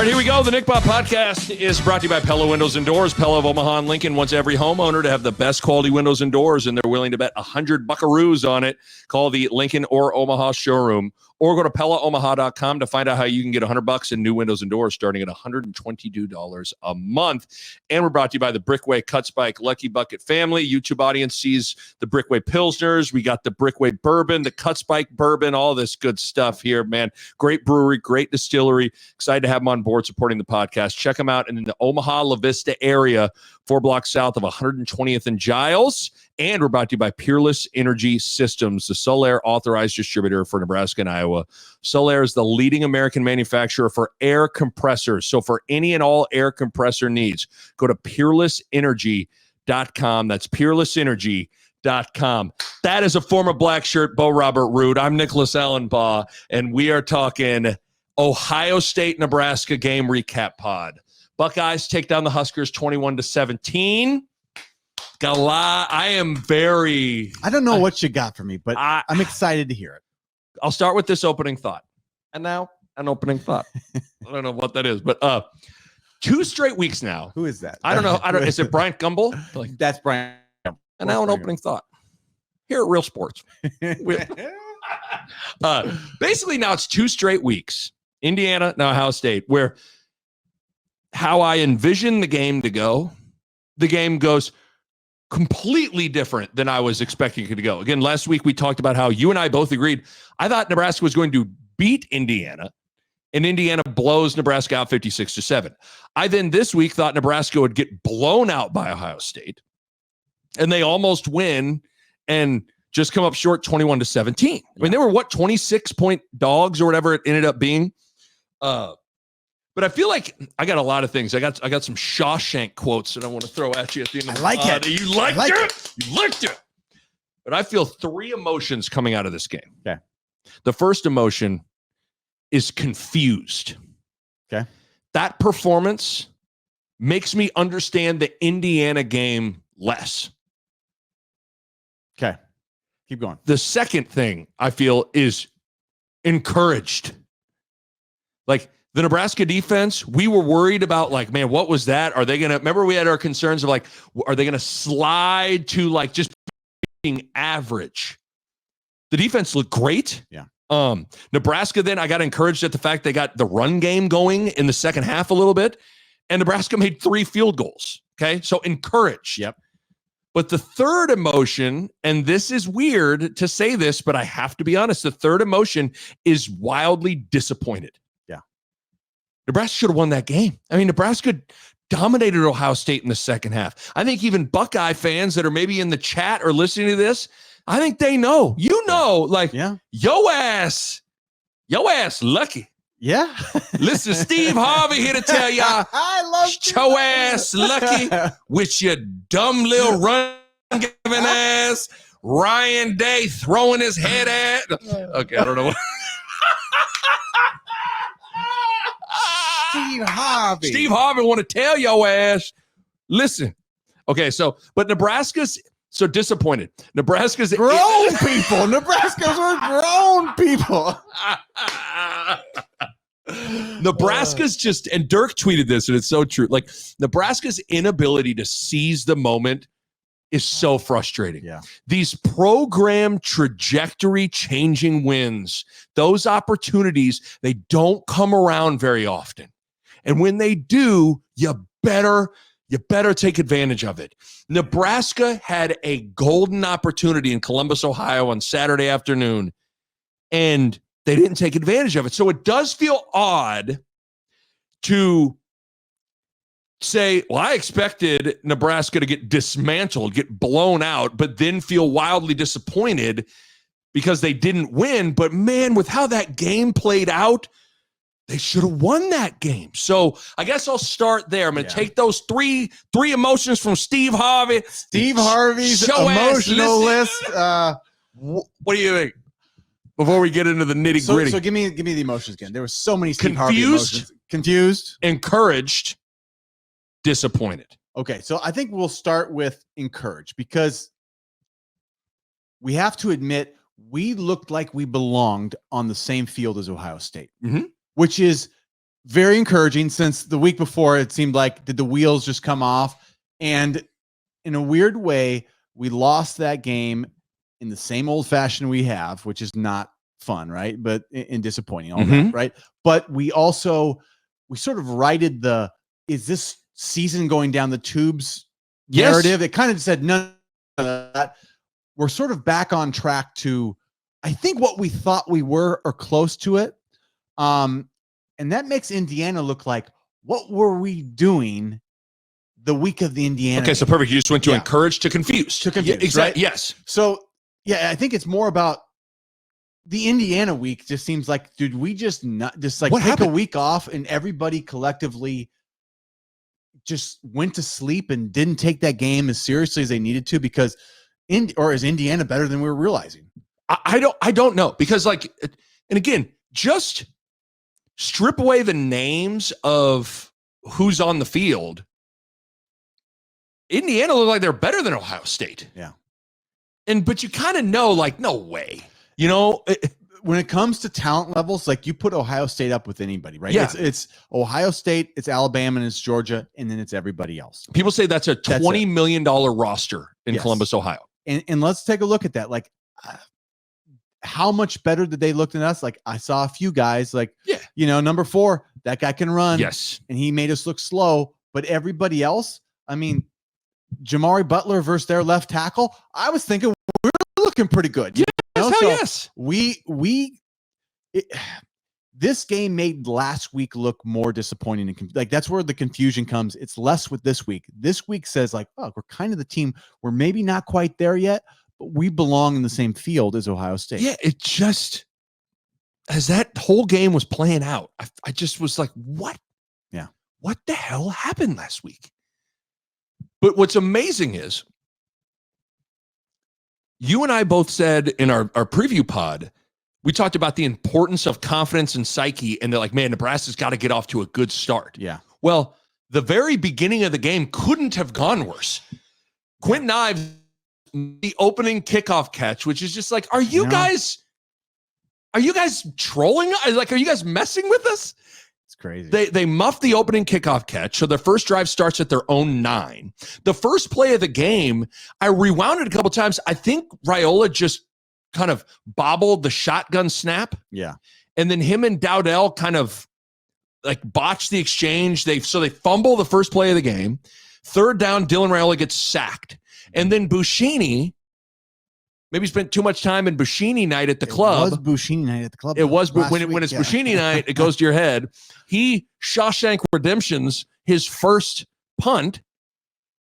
All right, here we go. The Nick Bob Podcast is brought to you by Pella Windows and Doors. Pella of Omaha and Lincoln wants every homeowner to have the best quality windows and doors, and they're willing to bet 100 buckaroos on it. Call the Lincoln or Omaha showroom, or go to PellaOmaha.com to find out how you can get $100 in new windows and doors starting at $122 a month. And we're brought to you by the Brickway Cut Spike Lucky Bucket family. YouTube audience sees the Brickway Pilsners. We got the Brickway Bourbon, the Cut Spike Bourbon, all this good stuff here, man. Great brewery, great distillery. Excited to have them on board supporting the podcast. Check them out in the Omaha, La Vista area, 4 blocks south of 120th and Giles. And we're brought to you by Peerless Energy Systems, the Solaire authorized distributor for Nebraska and Iowa. Solaire is the leading American manufacturer for air compressors. So for any and all air compressor needs, go to peerlessenergy.com. That's peerlessenergy.com. That is a former black shirt, Bo Robert Ruud. I'm Nicholas Allen Bahe, and we are talking Ohio State, Nebraska game recap pod. Buckeyes take down the Huskers 21-17. Got a lot. I don't know what you got for me, but I'm excited to hear it. I'll start with this opening thought. And now an opening thought. I don't know what that is, but 2 straight weeks now. Who is that? I don't know. Is it Bryant Gumbel? That's Brian. And now an opening thought. Here at Real Sports. Basically now it's 2 straight weeks. Indiana, now Ohio State, where how I envision the game to go, the game goes completely different than I was expecting it to go. Again, last week we talked about how you and I both agreed. I thought Nebraska was going to beat Indiana, and Indiana blows Nebraska out 56-7. I then this week thought Nebraska would get blown out by Ohio State, and they almost win and just come up short 21-17. I mean, they were 26-point dogs or whatever it ended up being. But I feel like I got a lot of things. I got some Shawshank quotes that I want to throw at you at the end of the it. You liked it? You liked it. But I feel 3 emotions coming out of this game. Okay. The first emotion is confused. Okay. That performance makes me understand the Indiana game less. Okay. Keep going. The second thing I feel is encouraged. Like, the Nebraska defense, we were worried about, like, man, what was that? Are they going to, remember we had our concerns of, like, are they going to slide to, like, just being average? The defense looked great. Yeah. Nebraska, then I got encouraged at the fact they got the run game going in the second half a little bit, and Nebraska made 3 field goals. Okay. So encouraged. Yep. But the third emotion, and this is weird to say this, but I have to be honest, the third emotion is wildly disappointed. Nebraska should have won that game. I mean, Nebraska dominated Ohio State in the second half. I think even Buckeye fans that are maybe in the chat or listening to this, I think they know. Yo ass lucky. Yeah. Listen, Steve Harvey here to tell y'all, I love your ass lucky with your dumb little run-giving ass. Ryan Day throwing his head at. Okay, I don't know what. Steve Harvey want to tell your ass. Listen. Okay, but Nebraska's so disappointed. Nebraska's grown people. Nebraska's are grown people. Nebraska's just, and Dirk tweeted this, and it's so true. Like, Nebraska's inability to seize the moment is so frustrating. Yeah. These program trajectory changing wins, those opportunities, they don't come around very often. And when they do, you better take advantage of it. Nebraska had a golden opportunity in Columbus, Ohio on Saturday afternoon, and they didn't take advantage of it. So it does feel odd to say, well, I expected Nebraska to get dismantled, get blown out, but then feel wildly disappointed because they didn't win. But man, with how that game played out, they should have won that game. So I guess I'll start there. I'm going to take those three emotions from Steve Harvey. Steve Harvey's emotional list. What do you think? Before we get into the nitty gritty. So give me the emotions again. There were so many Steve Harvey emotions. Confused. Encouraged. Disappointed. Okay, so I think we'll start with encouraged because we have to admit we looked like we belonged on the same field as Ohio State, which is very encouraging since the week before it seemed like did the wheels just come off, and in a weird way we lost that game in the same old fashion we have, which is not fun, right? But and disappointing, all that, right? But we sort of righted the is this season going down the tubes narrative. It kind of said none of that. We're sort of back on track to I think what we thought we were or close to it. And that makes Indiana look like what were we doing the week of the Indiana game? So perfect. You just went to encourage to confuse. Exactly. Right? Yes. So yeah, I think it's more about the Indiana week. Just seems like, dude, we just take a week off and everybody collectively just went to sleep and didn't take that game as seriously as they needed to because is Indiana better than we were realizing? I don't know because and again, just strip away the names of who's on the field. Indiana looked like they're better than Ohio State. Yeah. But you kind of know, no way. When it comes to talent levels, you put Ohio State up with anybody, right? Yeah. It's Ohio State, it's Alabama, and it's Georgia, and then it's everybody else. People say that's a $20 million roster in Columbus, Ohio. And let's take a look at that. How much better did they look than us? I saw a few guys number 4, that guy can run. Yes. And he made us look slow. But everybody else, I mean, Jamari Butler versus their left tackle, I was thinking we're looking pretty good. Yes. This game made last week look more disappointing. And that's where the confusion comes. It's less with this week. This week says we're kind of the team. We're maybe not quite there yet, but we belong in the same field as Ohio State. Yeah, it just, as that whole game was playing out, I just was like, what? Yeah. What the hell happened last week? But what's amazing is you and I both said in our preview pod, we talked about the importance of confidence and psyche, and they're like, man, Nebraska's got to get off to a good start. Yeah. Well, the very beginning of the game couldn't have gone worse. Quentin Ives, the opening kickoff catch, which is just are you guys trolling? Are you guys messing with us? It's crazy. They muffed the opening kickoff catch, so their first drive starts at their own 9. The first play of the game, I rewound it a couple times. I think Raiola just kind of bobbled the shotgun snap. Yeah. And then him and Dowdell kind of botched the exchange. They fumble the first play of the game. Third down, Dylan Raiola gets sacked. And then Buschini maybe spent too much time in Buschini night at the club. It was Buschini night at the club. It was, but when it's Buschini night, it goes to your head. He Shawshank Redemptions his first punt.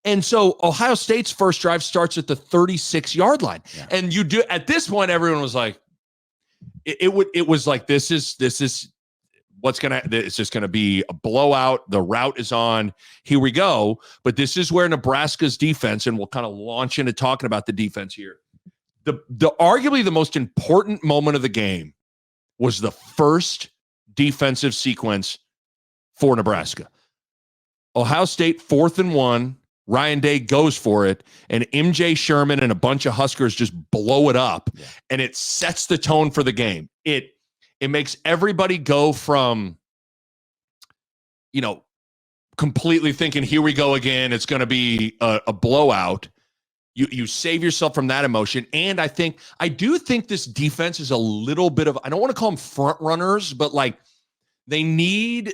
And so Ohio State's first drive starts at the 36-yard line. Yeah. And you do at this point, everyone was like, it was like, this is it's just gonna be a blowout. The route is on. Here we go. But this is where Nebraska's defense, and we'll kind of launch into talking about the defense here. The arguably the most important moment of the game was the first defensive sequence for Nebraska. Ohio State 4th and 1. Ryan Day goes for it, and MJ Sherman and a bunch of Huskers just blow it up, and it sets the tone for the game. It makes everybody go from, completely thinking, here we go again, it's going to be a blowout. You save yourself from that emotion. And I do think this defense is a little bit of, I don't want to call them front runners, but they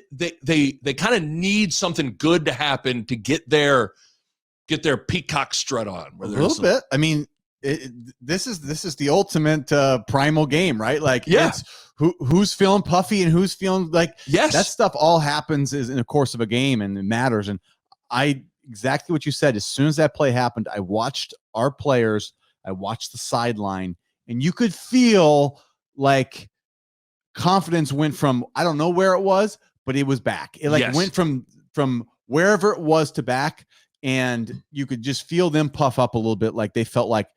kind of need something good to happen to get their peacock strut on. A little bit. I mean, this is the ultimate primal game, right? It's who's feeling puffy and who's feeling that stuff all happens in the course of a game, and it matters. And exactly what you said. As soon as that play happened, I watched our players. I watched the sideline, and you could feel confidence went from, I don't know where it was, but it was back. It went from wherever it was to back, and you could just feel them puff up a little bit. They felt like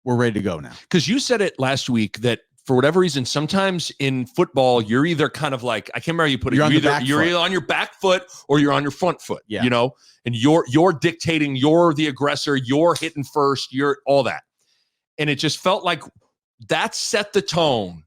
we're ready to go now. Because you said it last week that for whatever reason, sometimes in football, you're either kind of I can't remember how you put it. You're either on your back foot or you're on your front foot, and you're dictating, you're the aggressor, you're hitting first, you're all that. And it just felt like that set the tone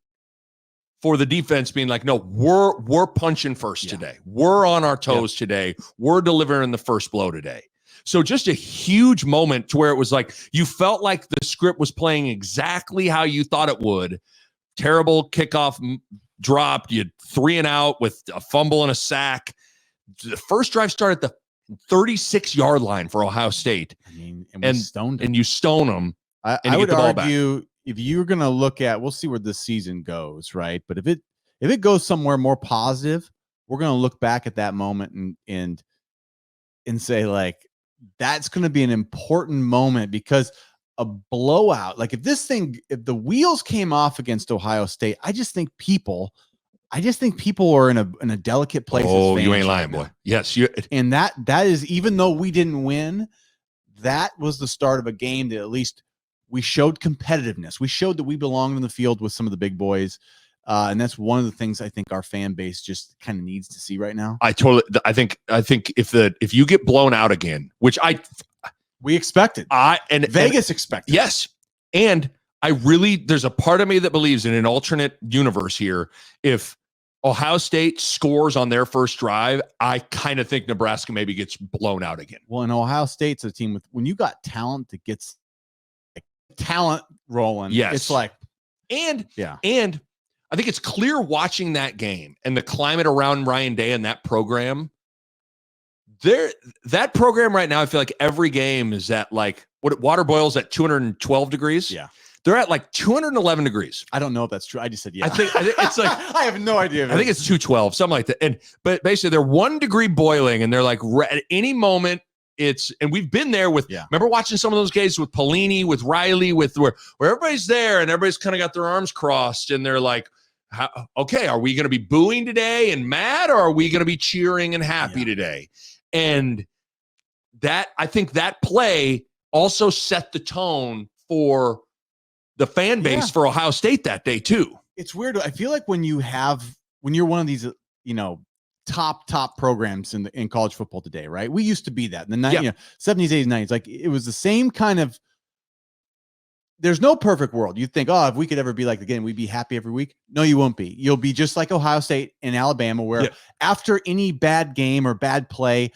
for the defense being like, no, we're punching first today. We're on our toes today. We're delivering the first blow today. So just a huge moment to where it was like you felt like the script was playing exactly how you thought it would. Terrible kickoff dropped. You had 3 and out with a fumble and a sack. The first drive started at the 36-yard line for Ohio State. I mean, and stoned them. And you stone them. I would argue if you're going to look at, we'll see where this season goes, right? But if it goes somewhere more positive, we're going to look back at that moment and say like, that's going to be an important moment because a blowout, like if the wheels came off against Ohio State, I just think people are in a delicate place. Oh, you ain't lying, boy. Yes. And that is, even though we didn't win, that was the start of a game that at least we showed competitiveness. We showed that we belonged in the field with some of the big boys. And that's one of the things I think our fan base just kind of needs to see right now. I think if you get blown out again, which we expected, Vegas expected. Yes. And there's a part of me that believes in an alternate universe here. If Ohio State scores on their first drive, I kind of think Nebraska maybe gets blown out again. Well, and Ohio State's a team when you got talent that gets talent rolling. Yes. It's like, and I think it's clear watching that game and the climate around Ryan Day and that program. That program right now, I feel like every game is at like what water boils at 212 degrees. Yeah. They're at like 211 degrees. I don't know if that's true. I just said, yeah. I think it's like, I have no idea. I think it's 212, something like that. But basically they're 1 degree boiling and they're like at any moment and we've been there with, remember watching some of those games with Pelini, with Riley, with where everybody's there and everybody's kind of got their arms crossed and they're like, okay, are we going to be booing today and mad, or are we going to be cheering and happy today? And that, I think that play also set the tone for the fan base for Ohio State that day too. It's weird. I feel like when you're one of these, top programs in college football today, right? We used to be that in the 70s, 80s, 90s. Like it was the same kind of, there's no perfect world. You think, if we could ever be like the game, we'd be happy every week. No, you won't be. You'll be just like Ohio State and Alabama, where after any bad game or bad play,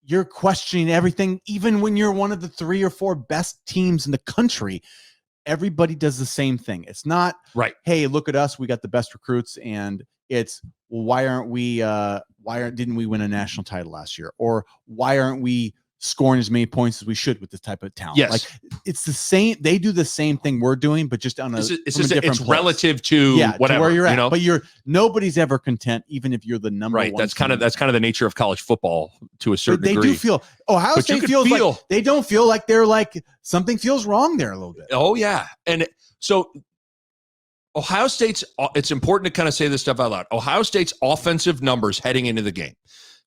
you're questioning everything. Even when you're one of the 3 or 4 best teams in the country, everybody does the same thing. It's not right. Hey, look at us. We got the best recruits. And it's, well, didn't we win a national title last year? Or why aren't we scoring as many points as we should with this type of talent? Yes. Like it's the same. They do the same thing we're doing, but just on a different place. Relative to whatever, to where you're at. But nobody's ever content, even if you're the number one. That's kind of the nature of college football to a certain degree. They do feel Ohio State feels like they don't feel like they're like something feels wrong there a little bit. Oh yeah. And so Ohio State's, it's important to kind of say this stuff out loud. Ohio State's offensive numbers heading into the game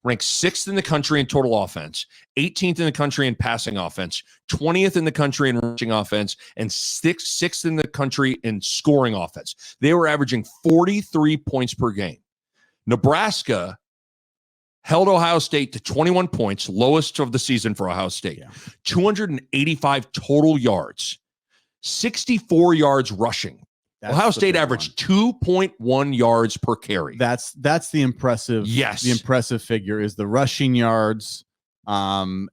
ranked 6th in the country in total offense, 18th in the country in passing offense, 20th in the country in rushing offense, and 6th in the country in scoring offense. They were averaging 43 points per game. Nebraska held Ohio State to 21 points, lowest of the season for Ohio State. 285 total yards, 64 yards rushing. Ohio State averaged 2.1 yards per carry. That's the impressive. Yes. The impressive figure is the rushing yards. And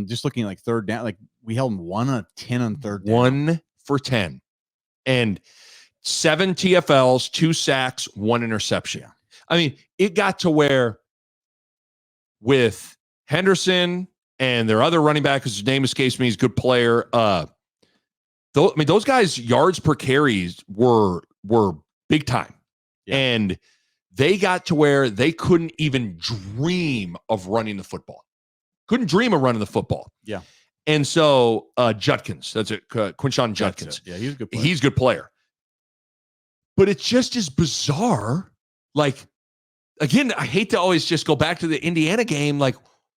just looking like third down, like we held them 1 of 10 on third down. 1 for 10. And 7 TFLs, 2 sacks, 1 interception. I mean, it got to where with Henderson and their other running back, whose name escapes me, he's a good player. Those guys' yards per carries were big time. Yeah. And they got to where they couldn't even dream of running the football. Couldn't dream of running the football. Yeah. And so Judkins, that's it, Quinshon Judkins. Yeah, he's a good player. He's a good player. But it just is bizarre. Like, again, I hate to always just go back to the Indiana game, like,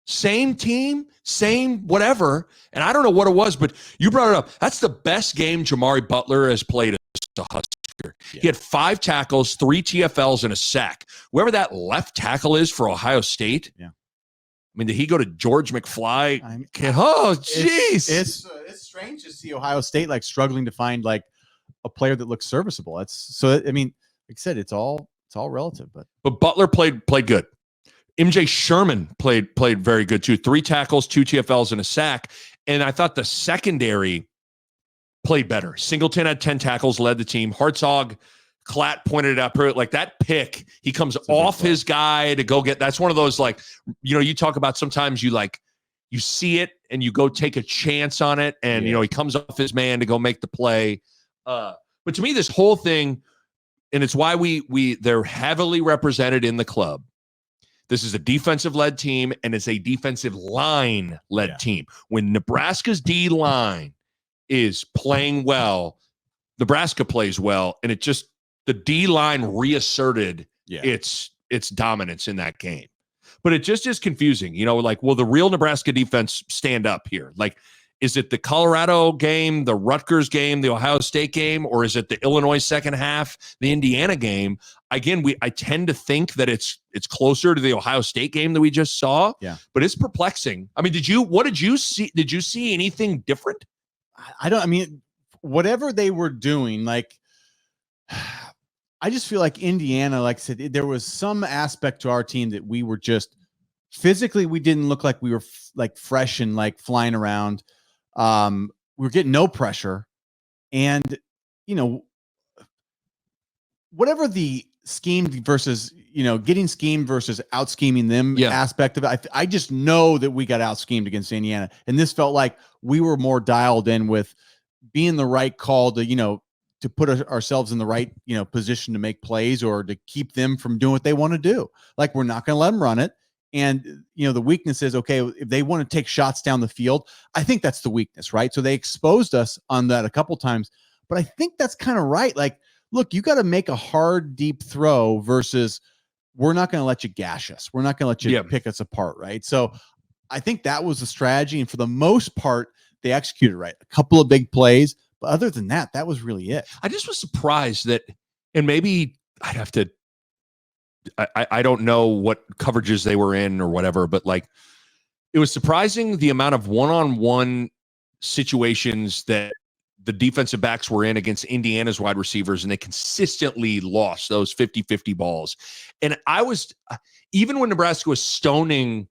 same team, same whatever. And I don't know what it was, but you brought it up. That's the best game Jamari Butler has played as a Husker. Yeah. He had 5 tackles, 3 TFLs, and a sack. Whoever that left tackle is for Ohio State. Yeah. I mean, did he go to George McFly? Oh, jeez. It's strange to see Ohio State like struggling to find like a player that looks serviceable. I mean, like I said, it's all relative, but Butler played good. MJ Sherman played very good too. 3 tackles, 2 TFLs, and a sack. And I thought the secondary played better. Singleton had 10 tackles, led the team. Hartzog, Klatt pointed it out. Like that pick, he comes off his guy to go get. That's one of those, like, you talk about sometimes you see it and you go take a chance on it, and he comes off his man to go make the play. But to me, this whole thing, and it's why they're heavily represented in the club. This is a defensive-led team, and it's a defensive line-led team. When Nebraska's D-line is playing well, Nebraska plays well, and the D-line reasserted its dominance in that game. But it just is confusing. Like, will the real Nebraska defense stand up here? Like, is it the Colorado game, the Rutgers game, the Ohio State game, or is it the Illinois second half, the Indiana game? Again, I tend to think that it's closer to the Ohio State game that we just saw. Yeah. But it's perplexing. I mean, what did you see? Did you see anything different? I mean, whatever they were doing, like, I just feel like Indiana, like I said, there was some aspect to our team that we were just physically, we didn't look like we were like fresh and like flying around. We were getting no pressure, and whatever the schemed versus getting schemed versus out scheming them aspect of it, I just know that we got out schemed against Indiana, and this felt like we were more dialed in with being the right call to put ourselves in the right position to make plays or to keep them from doing what they want to do. Like, we're not going to let them run it. And, the weakness is, okay, if they want to take shots down the field, I think that's the weakness, right? So they exposed us on that a couple times, but I think that's kind of right. Like, look, you got to make a hard, deep throw versus we're not going to let you gash us. We're not going to let you pick us apart, right? So I think that was the strategy. And for the most part, they executed right. A couple of big plays, but other than that, that was really it. I just was surprised that, and maybe I'd have to, I don't know what coverages they were in or whatever, but like, it was surprising the amount of one-on-one situations that the defensive backs were in against Indiana's wide receivers, and they consistently lost those 50-50 balls. And I was, even when Nebraska was stoning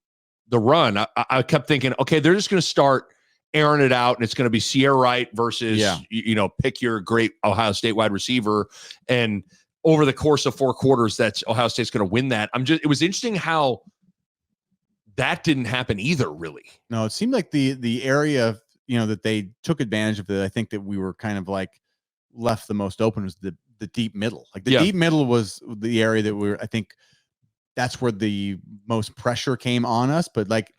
the run, I kept thinking, okay, they're just going to start airing it out, and it's going to be Sierra Wright versus, pick your great Ohio State wide receiver. And over the course of 4 quarters, that's Ohio State's going to win that. It was interesting how that didn't happen either, really. No, it seemed like the area, that they took advantage of that. I think that we were kind of like left the most open was the deep middle. Like the deep middle was the area that I think that's where the most pressure came on us. But like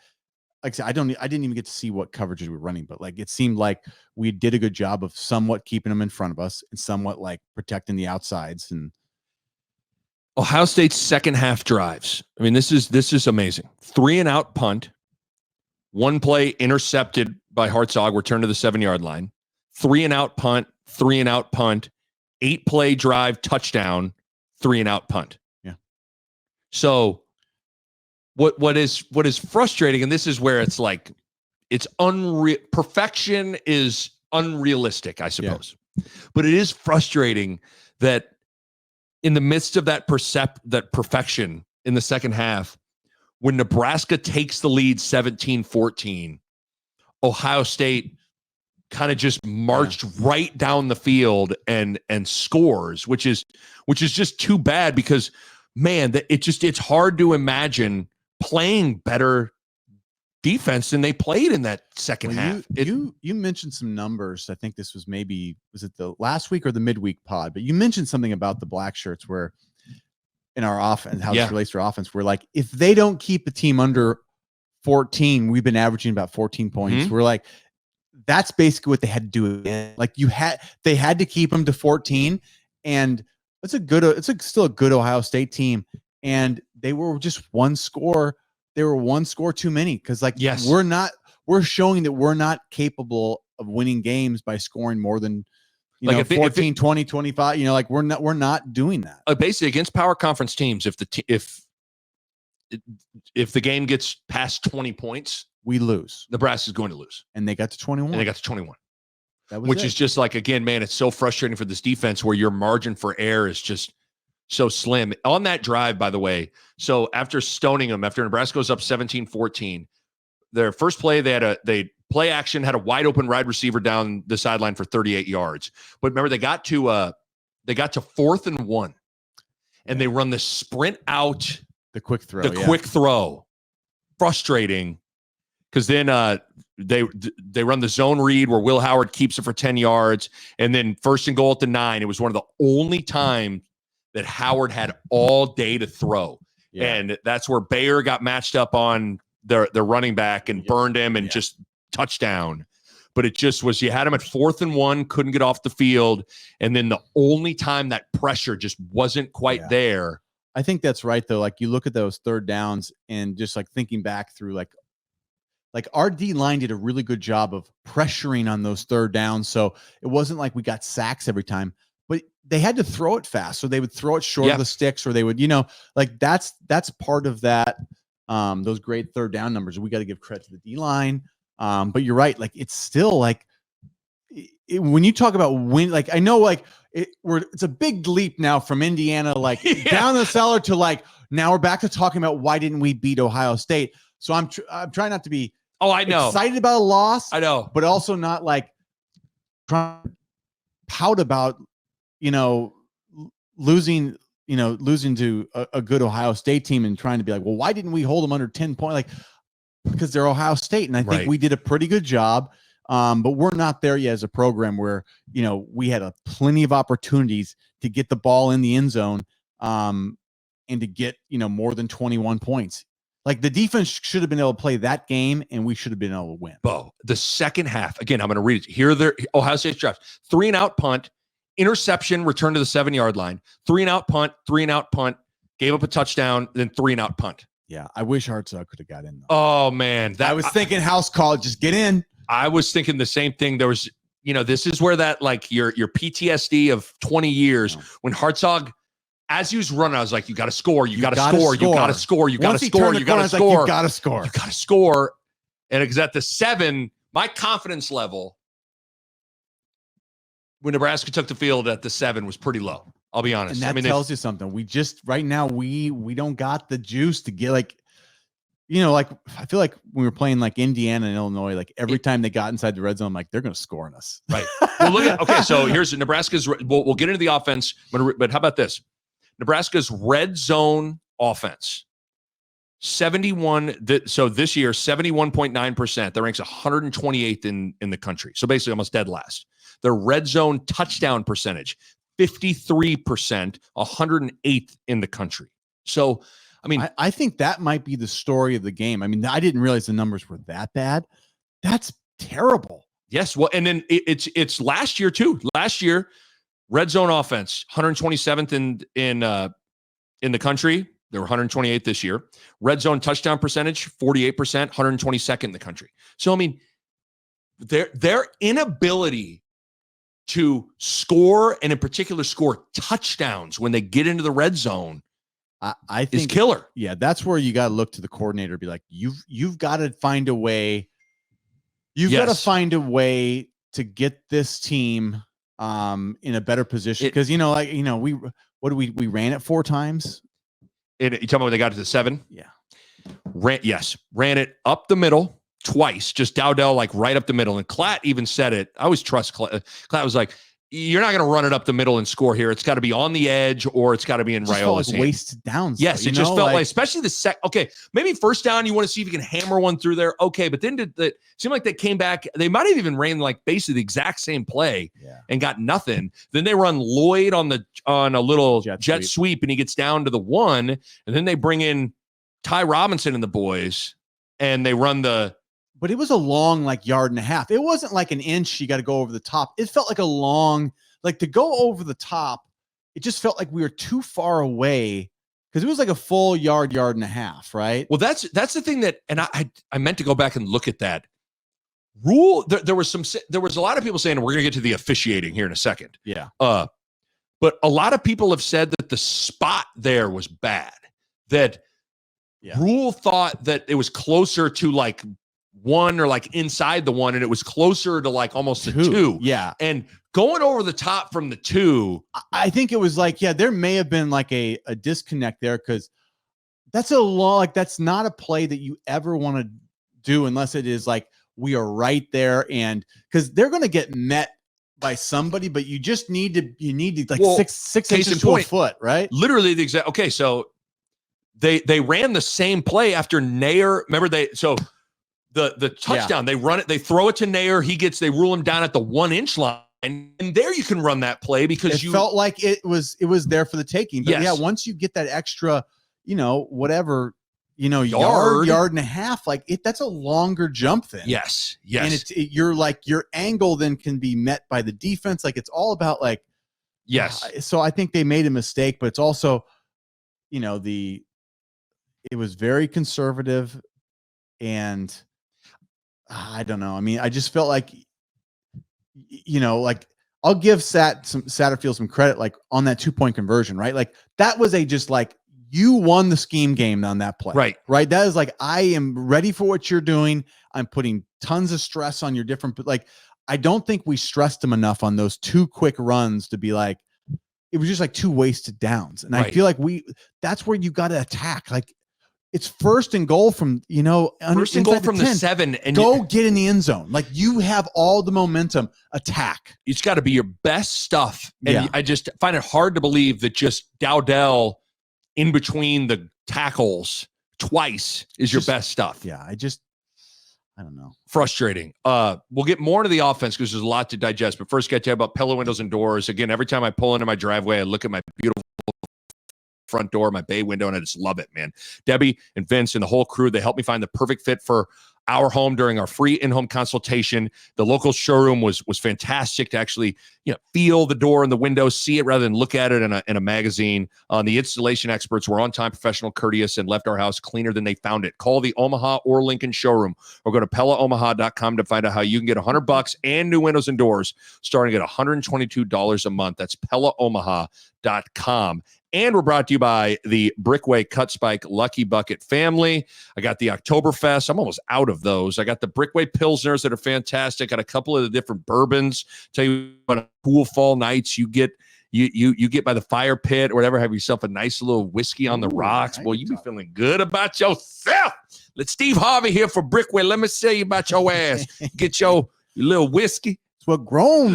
I said, I didn't even get to see what coverages we were running, but like, it seemed like we did a good job of somewhat keeping them in front of us and somewhat like protecting the outsides. And Ohio State's second half drives, I mean, this is amazing. 3-and-out punt, 1 play intercepted by Hartzog, return to the 7-yard line, 3-and-out punt, 3-and-out punt, 8-play drive, touchdown, 3-and-out punt. Yeah. So what is frustrating, and this is where it's like, it's perfection is unrealistic, I suppose. Yeah. But it is frustrating that in the midst of that perfection in the second half, when Nebraska takes the lead 17-14, Ohio State kind of just marched right down the field and scores, which is just too bad, because man, it's hard to imagine playing better defense than they played in that second half. You mentioned some numbers. I think this was was it the last week or the midweek pod, but you mentioned something about the Blackshirts where in our offense, how this relates to our offense, where like, if they don't keep the team under 14, we've been averaging about 14 points. Mm-hmm. We're like, that's basically what they had to do again. Like they had to keep them to 14, and it's still a good Ohio State team. And they were just one score. They were one score too many. Cause like, we're showing that we're not capable of winning games by scoring more than, 14, 20, 25, like we're not doing that. Basically against power conference teams, if the game gets past 20 points, we lose. Nebraska's going to lose. And they got to 21. Which is just like, again, man, it's so frustrating for this defense where your margin for error is just so slim on that drive, by the way. So after stoning them, after Nebraska goes up 17-14, their first play, they play action, had a wide open wide receiver down the sideline for 38 yards. But remember, they got to 4th and 1, and they run the sprint out, the quick throw, quick throw. Frustrating, because then they run the zone read where Will Howard keeps it for 10 yards, and then 1st and goal at the 9. It was one of the only times that Howard had all day to throw. Yeah. And that's where Bayer got matched up on the running back and burned him and just touchdown. But it just was, you had him at 4th and 1, couldn't get off the field. And then the only time that pressure just wasn't quite there. I think that's right, though. Like, you look at those third downs and just like thinking back through, like our D line did a really good job of pressuring on those third downs. So it wasn't like we got sacks every time, but they had to throw it fast. So they would throw it short of the sticks, or they would, like that's part of that. Those great third down numbers. We got to give credit to the D line. But you're right. Like, it's still like, when you talk about win, like, I know, like, it's a big leap now from Indiana, like down the cellar, to like, now we're back to talking about why didn't we beat Ohio State. So I'm trying not to be excited about a loss. I know, but also not like trying to pout about, losing to a good Ohio State team and trying to be like, well, why didn't we hold them under 10 points? Like, because they're Ohio State. And I think we did a pretty good job. But we're not there yet as a program where, we had plenty of opportunities to get the ball in the end zone and to get, more than 21 points. Like, the defense should have been able to play that game, and we should have been able to win. Bo, the second half, again, I'm going to read it. Here, Ohio State's drives: 3-and-out punt, interception, return to the 7-yard line, 3-and-out punt, 3-and-out punt, gave up a touchdown, then 3-and-out punt. Yeah, I wish Hurrdat could have got in, though. Oh, man. I was thinking house call, just get in. I was thinking the same thing. There was, this is where that, like, your PTSD of 20 years, when Hartzog, as he was running, I was like, you got to score, you got to score, you got to score, you got to score, you got to score, you got to score, you got to score. And it's at the 7, my confidence level when Nebraska took the field at the 7 was pretty low. I'll be honest. And that tells you something. We just, right now, we don't got the juice to get, like, like, I feel like when we were playing like Indiana and Illinois, like every time they got inside the red zone, I'm like, they're going to score on us. Right. Well, okay, so here's Nebraska's, we'll get into the offense, but how about this? Nebraska's red zone offense, 71. So this year, 71.9%. That ranks 128th in the country. So basically almost dead last. Their red zone touchdown percentage, 53%, 108th in the country. So, I mean, I think that might be the story of the game. I mean, I didn't realize the numbers were that bad. That's terrible. Yes. Well, and then it's last year too. Last year, red zone offense, 127th in the country. They were 128th this year. Red zone touchdown percentage, 48%, 122nd in the country. So, I mean, their inability to score, and in particular score touchdowns when they get into the red zone, I think is killer. Yeah, that's where you got to look to the coordinator, be like, you've got to find a way. You've got to find a way to get this team in a better position, because we ran it 4 times. You talking about when they got to the 7? Yeah. Ran it up the middle twice, just Dowdell, like right up the middle. And Klatt even said it. I always trust Klatt. Klatt was like, you're not going to run it up the middle and score here. It's got to be on the edge, or it's got to be in Raiola's hand. Wasted downs. Yes, it just felt like, especially the okay, maybe first down, you want to see if you can hammer one through there. Okay, but then it seemed like they came back. They might have even ran like basically the exact same play and got nothing. Then they run Lloyd on a little jet sweep, and he gets down to the 1, and then they bring in Ty Robinson and the boys, and they run the. But it was a long, like, 1.5 yards. It wasn't like an inch you got to go over the top. It felt like a long, like, to go over the top, it just felt like we were too far away, because it was like a full 1.5 yards, right? Well, that's the thing that, and I meant to go back and look at that rule. There was a lot of people saying, we're going to get to the officiating here in a second. Yeah. But a lot of people have said that the spot there was bad, that Rule thought that it was closer to like 1, or like inside the 1, and it was closer to like almost a 2. Yeah. And going over the top from the 2. I think it was like, there may have been like a disconnect there, because that's that's not a play that you ever want to do unless it is like we are right there, and because they're going to get met by somebody, but you just need to like six inches to a foot, right? Literally the exact. Okay, so they ran the same play after Nair. Remember the touchdown, they run it, they throw it to Nair, they rule him down at the 1 inch line, and there you can run that play because it felt like it was there for the taking. But yes. Once you get that extra, whatever, yard and a half, like that's a longer jump then. Yes. And your angle then can be met by the defense. Like it's all about like, yes. So I think they made a mistake, but it's also, it was very conservative, and I don't know. I mean, I just felt like, like I'll give Satterfield some credit, like on that 2-point conversion, right? Like that was just like, you won the scheme game on that play. Right. That is like, I am ready for what you're doing. I'm putting tons of stress on your different, like, I don't think we stressed him enough on those 2 quick runs to be like, it was just like 2 wasted downs. And I feel like that's where you got to attack. Like it's 1st and goal from, first and goal from the 7, and go get in the end zone. Like you have all the momentum, attack. It's got to be your best stuff. And I just find it hard to believe that just Dowdell in between the tackles twice is your best stuff. Yeah. I don't know. Frustrating. We'll get more into the offense because there's a lot to digest. But first, get to you about Pella Windows and Doors. Again, every time I pull into my driveway, I look at my beautiful front door, my bay window, and I just love it, man. Debbie and Vince and the whole crew, they helped me find the perfect fit for our home during our free in-home consultation. The local showroom was fantastic to actually, feel the door and the window, see it rather than look at it in a magazine. The installation experts were on time, professional, courteous, and left our house cleaner than they found it. Call the Omaha or Lincoln showroom or go to PellaOmaha.com to find out how you can get $100 and new windows and doors starting at $122 a month. That's PellaOmaha.com. And we're brought to you by the Brickway Cut Spike Lucky Bucket family. I got the Oktoberfest. I'm almost out of those. I got the Brickway Pilsners that are fantastic. Got a couple of the different bourbons. Tell you what, cool fall nights you get by the fire pit or whatever. Have yourself a nice little whiskey on the rocks. Boy, you be feeling good about yourself. Let's Steve Harvey here for Brickway. Let me tell you about your ass. Get your little whiskey. It's what grown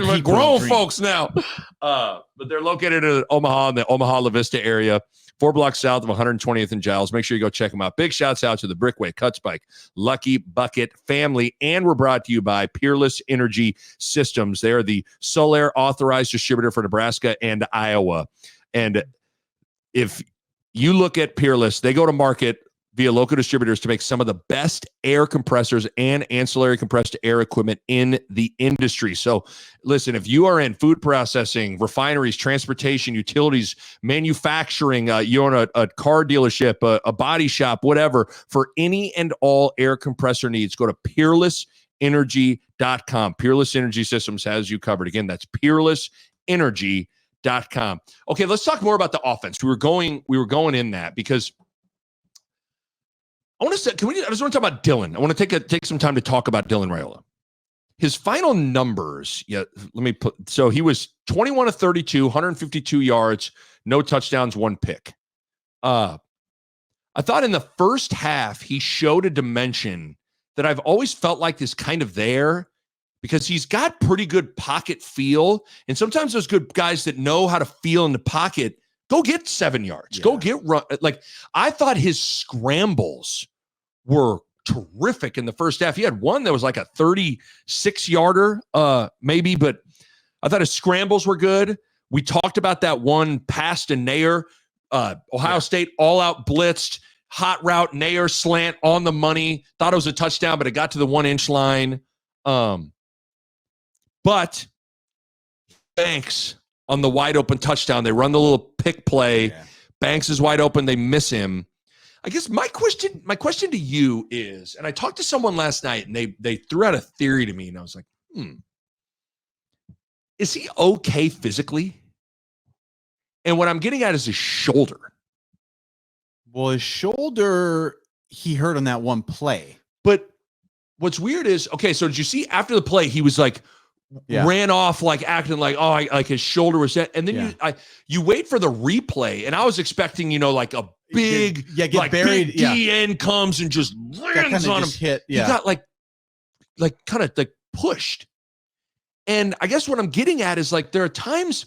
folks now. But they're located in Omaha, in the Omaha La Vista area, 4 blocks south of 120th and Giles. Make sure you go check them out. Big shouts out to the Brickway Cut Spike Lucky Bucket family. And we're brought to you by Peerless Energy Systems. They are the Solaire authorized distributor for Nebraska and Iowa. And if you look at Peerless, they go to market via local distributors to make some of the best air compressors and ancillary compressed air equipment in the industry. So listen, if you are in food processing, refineries, transportation, utilities, manufacturing, you own a car dealership, a body shop, whatever, for any and all air compressor needs, go to peerlessenergy.com. Peerless Energy Systems has you covered. Again, that's peerlessenergy.com. Okay, let's talk more about the offense. We were going in that because I just want to talk about Dylan. I want to take some time to talk about Dylan Raiola. His final numbers, so he was 21 of 32, 152 yards, no touchdowns, 1 pick. I thought in the first half, he showed a dimension that I've always felt like is kind of there because he's got pretty good pocket feel. And sometimes those good guys that know how to feel in the pocket go get 7 yards. Yeah. Go get run. Like I thought his scrambles were terrific in the first half. He had one that was like a 36-yarder, maybe, but I thought his scrambles were good. We talked about that one pass to Nair, Ohio State all-out blitzed, hot route, Nair slant on the money. Thought it was a touchdown, but it got to the 1 inch line. But Banks on the wide open touchdown, they run the little pick play. Yeah. Banks is wide open. They miss him. I guess my question to you is, and I talked to someone last night and they threw out a theory to me and I was like, is he okay physically? And what I'm getting at is his shoulder. Well, his shoulder, he hurt on that one play. But what's weird is, okay, so did you see after the play, he was like ran off like acting like like his shoulder was set, and then you wait for the replay, and I was expecting like a big get buried. Big DN comes and just lands on him. Hit. He got like kind of like pushed, and I guess what I'm getting at is like there are times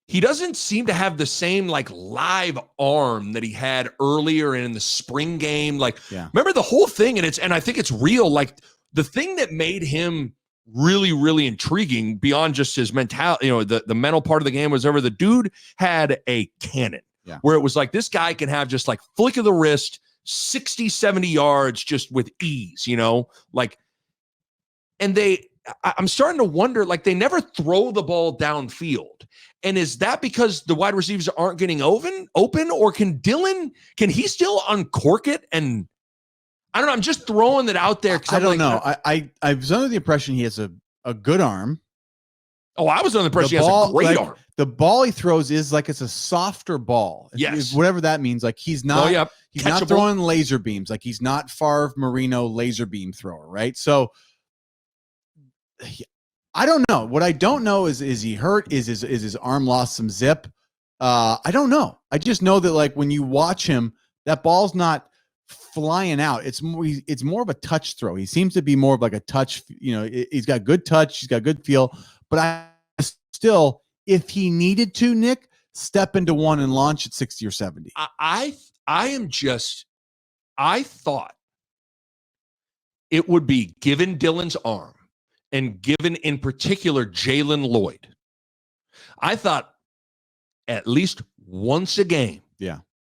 he doesn't seem to have the same like live arm that he had earlier in the spring game. Like remember the whole thing, and I think it's real. Like the thing that made him really, really intriguing beyond just his mentality, the mental part of the game was over. The dude had a cannon where it was like, this guy can have just like flick of the wrist, 60, 70 yards just with ease, like, and I'm starting to wonder, like they never throw the ball downfield. And is that because the wide receivers aren't getting open, or can he still uncork it? And I don't know. I'm just throwing that out there. I don't know. I was under the impression he has a good arm. Oh, I was under the impression he has a great arm. The ball he throws is like it's a softer ball. Yes. Whatever that means. Like he's not he's not throwing laser beams. Like he's not Favre Marino laser beam thrower, right? So I don't know. What I don't know is he hurt? Is his arm lost some zip? I don't know. I just know that like when you watch him, that ball's not flying out. It's more of a touch throw. He seems to be more of like a touch, he's got good touch, he's got good feel, but I still, if he needed to, Nick, step into one and launch at 60 or 70. I thought it would be given Dylan's arm and given in particular Jalen Lloyd. I thought at least once a game,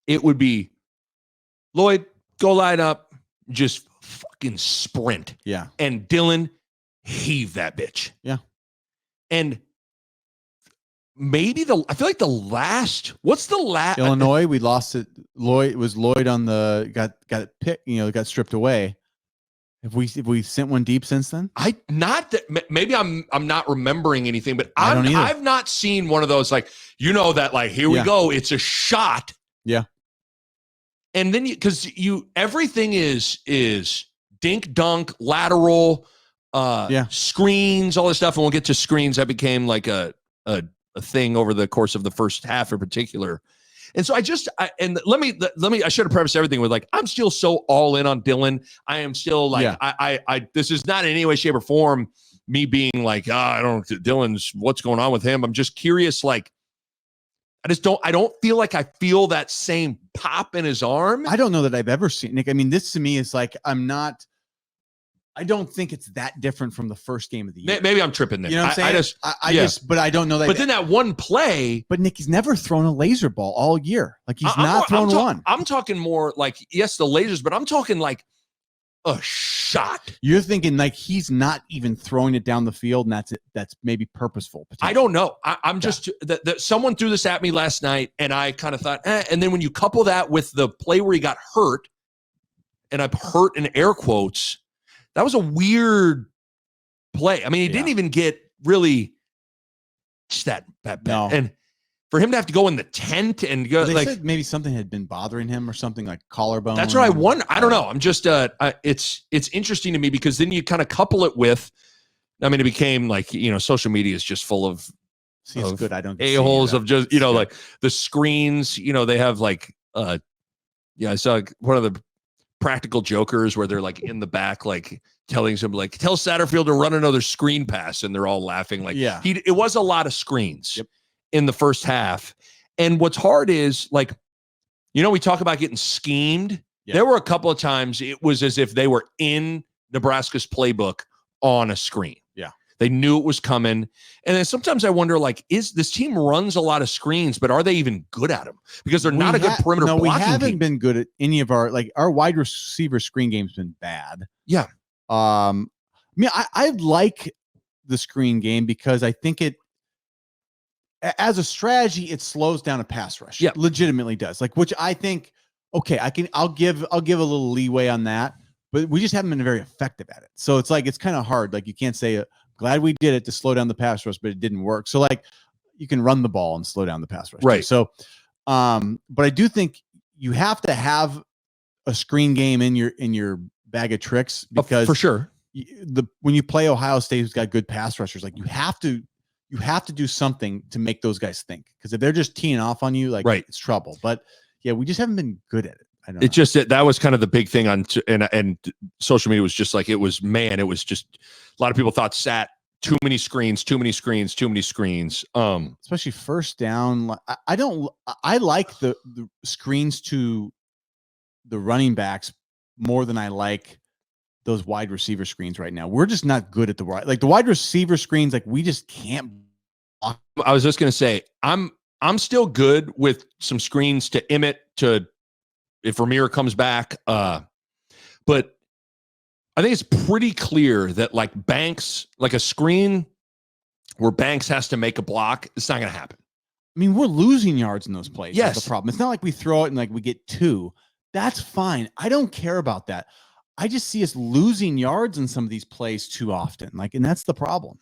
it would be Lloyd, go line up, just fucking sprint. Yeah. And Dylan, heave that bitch. Yeah. And maybe I feel like what's the last? Illinois, we lost it. Lloyd on got it picked, got stripped away. Have we sent one deep since then? Maybe I'm not remembering anything, but I've not seen one of those like, that like, here we go. It's a shot. Yeah. And then everything is dink dunk, lateral, screens, all this stuff. And we'll get to screens. That became like a thing over the course of the first half in particular. And so I should have prefaced everything with like, I'm still so all in on Dylan. I am still like, this is not in any way, shape or form me being like, Dylan's, what's going on with him? I'm just curious. Like, I don't feel like I feel that same pop in his arm. I don't know that I've ever seen, Nick. I mean, this to me is like, I don't think it's that different from the first game of the year. Maybe I'm tripping there. You know what I'm saying? But I don't know that. But then that one play. But Nick, he's never thrown a laser ball all year. Like he's not thrown one. I'm talking more like, yes, the lasers, but I'm talking like a shot. You're thinking like he's not even throwing it down the field, and that's it. That's maybe purposeful. I don't know. I'm just that someone threw this at me last night, and I kind of thought, and then when you couple that with the play where he got hurt, and I've hurt in air quotes, that was a weird play. I mean, he didn't even get really just that bad. No. And for him to have to go in the tent and go, they said maybe something had been bothering him or something like collarbone. That's what I wonder. I don't know. I'm just it's interesting to me because then you kind of couple it with, I mean, it became like, social media is just full of good. I don't a-holes of just, like the screens, they have like, I saw one of the practical jokers where they're like in the back, like telling somebody like, tell Satterfield to run another screen pass. And they're all laughing. Like, it was a lot of screens in the first half. And what's hard is like, we talk about getting schemed. There were a couple of times it was as if they were in Nebraska's playbook on a screen. They knew it was coming. And then sometimes I wonder, like, this team runs a lot of screens, but are they even good at them? Because they're not a good perimeter blocking we haven't team. Been good at any of our wide receiver screen game's been bad. Yeah. I mean, I like the screen game because I think as a strategy, it slows down a pass rush. Yeah. Legitimately does. Like, which I think, okay, I'll give a little leeway on that, but we just haven't been very effective at it. So it's like, it's kind of hard. Like you can't say, glad we did it to slow down the pass rush, but it didn't work. So like you can run the ball and slow down the pass rush. Right. Too. So, but I do think you have to have a screen game in your bag of tricks because for sure when you play Ohio State, who's got good pass rushers, like you have to do something to make those guys think, because if they're just teeing off on you, like it's trouble. But yeah, we just haven't been good at it. I don't know. Just that was kind of the big thing on and social media was just like it was just a lot of people thought sat too many screens, especially first down. I like the screens to the running backs more than I like those wide receiver screens right now. We're just not good at the wide receiver screens. Like we just can't. I was just going to say, I'm still good with some screens to Emmett to if Ramir comes back. But I think it's pretty clear that like Banks, like a screen where Banks has to make a block, it's not going to happen. I mean, we're losing yards in those plays. Yes. That's the problem. It's not like we throw it and like we get 2. That's fine. I don't care about that. I just see us losing yards in some of these plays too often. Like, and that's the problem.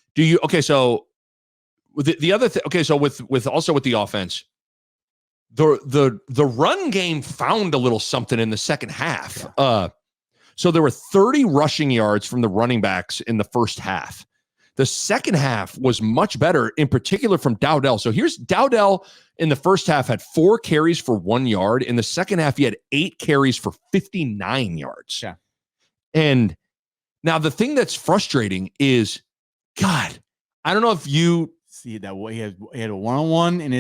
So with the other thing, so with also with the offense, the run game found a little something in the second half. Yeah. So there were 30 rushing yards from the running backs in the first half. The second half was much better, in particular from Dowdell. So here's Dowdell in the first half had 4 carries for 1 yard. In the second half, he had 8 carries for 59 yards. Yeah. And now the thing that's frustrating is, God, I don't know if you see that way. He had a one-on-one, and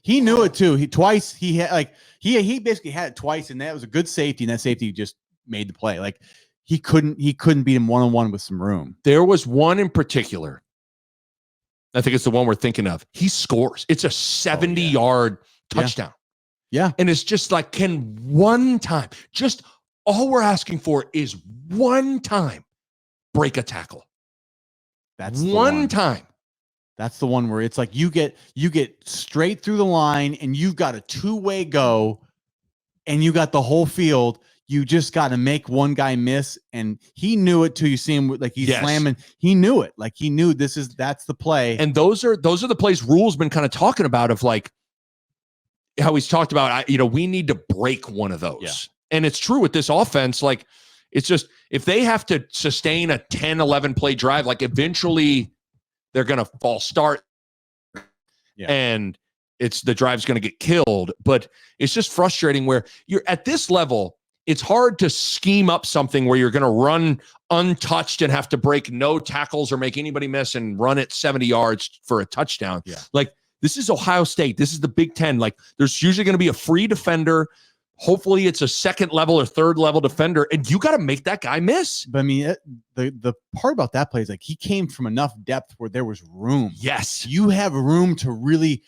he knew it too. He basically had it twice, and that was a good safety, and that safety just made the play. Like he couldn't beat him one-on-one with some room. There was one in particular. I think it's the one we're thinking of. He scores. It's a 70-yard touchdown. Yeah. And it's just like, can one time, just all we're asking for is one time break a tackle. That's one time. That's the one where it's like you get straight through the line and you've got a 2-way go and you got the whole field. You just got to make one guy miss, and he knew it too. You see him like he's slamming. He knew it. Like he knew that's the play. And those are the plays Rule's been kind of talking about, of like how he's talked about, we need to break one of those. Yeah. And it's true with this offense. Like, it's just, if they have to sustain a 10, 11 play drive, like eventually they're going to false start and the drive's going to get killed. But it's just frustrating where you're at this level. It's hard to scheme up something where you're going to run untouched and have to break no tackles or make anybody miss and run it 70 yards for a touchdown. Yeah. Like, this is Ohio State. This is the Big Ten. Like, there's usually going to be a free defender. Hopefully it's a second level or third level defender, and you got to make that guy miss. But I mean, the part about that play is like he came from enough depth where there was room. Yes. You have room to really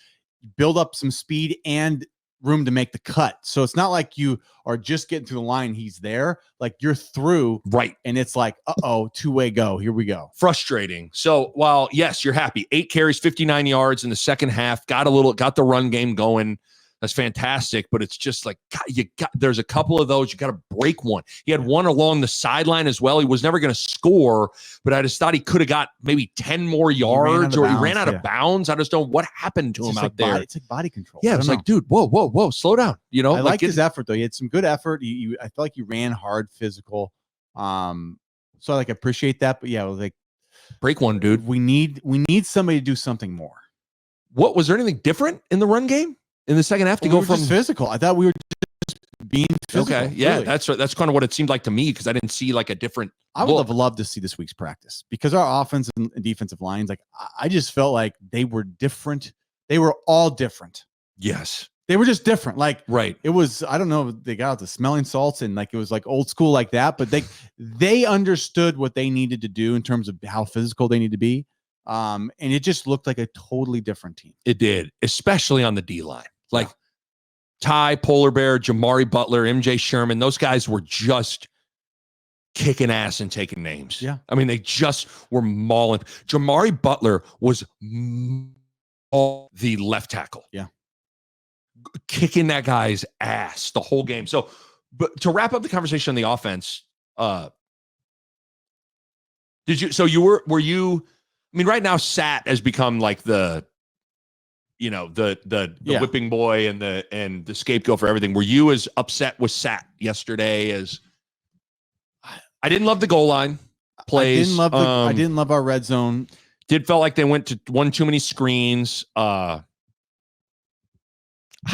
build up some speed and room to make the cut. So it's not like you are just getting through the line. He's there. Like you're through. Right. And it's like, 2-way go. Here we go. Frustrating. So while, yes, you're happy. 8 carries, 59 yards in the second half, got the run game going. That's fantastic, but it's just like there's a couple of those you got to break one. He had one along the sideline as well. He was never going to score, but I just thought he could have got maybe 10 more yards, or he ran out of bounds. I just don't know what happened to him out there. It's like body control. Yeah, it's like, dude, whoa, slow down. I liked his effort though. He had some good effort. I feel like he ran hard, physical. So I appreciate that. But yeah, like break one, dude. We need somebody to do something more. What was there anything different in the run game? In the second half to go from physical. I thought we were just being physical. Okay. Yeah. Really. That's kind of what it seemed like to me, because I didn't see like a different. I would have loved to see this week's practice, because our offensive and defensive lines, like I just felt like they were different. They were all different. Yes. They were just different. Like, right. It was, I don't know, they got out the smelling salts and like it was like old school like that, but they understood what they needed to do in terms of how physical they need to be. And it just looked like a totally different team. It did, especially on the D line. Like Ty, Polar Bear, Jamari Butler, MJ Sherman, those guys were just kicking ass and taking names. Yeah. I mean, they just were mauling. Jamari Butler was the left tackle. Yeah. Kicking that guy's ass the whole game. So, but to wrap up the conversation on the offense, were you, I mean, right now Sat has become like the whipping boy and the scapegoat for everything. Were you as upset with Sat yesterday as I didn't love the goal line? plays. I didn't love our red zone. Did felt like they went to one too many screens. I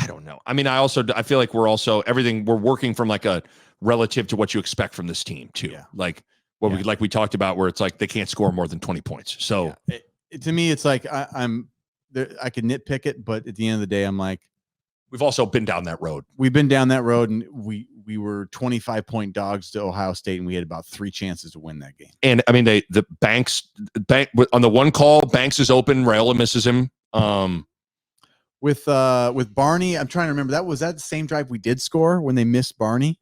don't know. I mean, I feel like we're working from like a relative to what you expect from this team too. Yeah. Like we talked about, where it's like they can't score more than 20 points. So to me, it's like I'm there. I could nitpick it, but at the end of the day, I'm like, we've also been down that road. We've been down that road, and we were 25-point dogs to Ohio State, and we had about 3 chances to win that game. And I mean, the Banks on the one call, Banks is open, Raiola misses him. With Barney, I'm trying to remember. Was that the same drive we did score when they missed Barney,